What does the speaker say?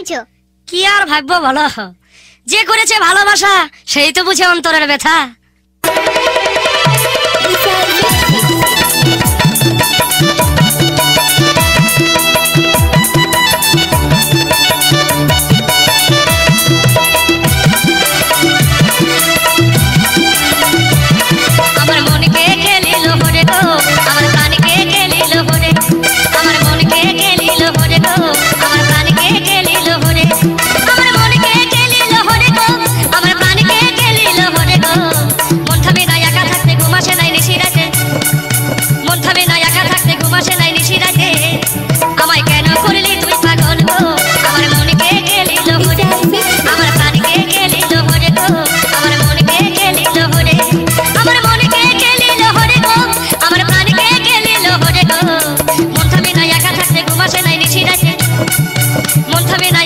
ভাবছো? কি আর ভাববো বলো, যে করেছে ভালোবাসা সেই তো বুঝে অন্তরের ব্যথা। আমার মনকে খেলিল ভরে গো, আমার প্রাণকে খেলিল ভরে, আমার মনকে খেলিল ভরে গো, আমার প্রাণকে খেলিল ভরে, আমার মনকে খেলিল ভরে গো, আমার প্রাণকে খেলিল ভরে গো। মন থামে না একা থাকতে, ঘুম আসে নাই নিশি রাতে, মন থামে না একা থাকতে, ঘুম আসে নাই নিশি রাতে। আমায় কেন করলি তুই পাগল গো, আমার মনকে খেলিল ভরে, আমার প্রাণকে খেলিল ভরে গো, আমার মনকে খেলিল ভরে, আমার মনকে খেলিল ভরে গো, আমার প্রাণকে খেলিল ভরে গো। মন থামে না একা থাকতে, ঘুম আসে নাই নিশি রাতে, মন থামে না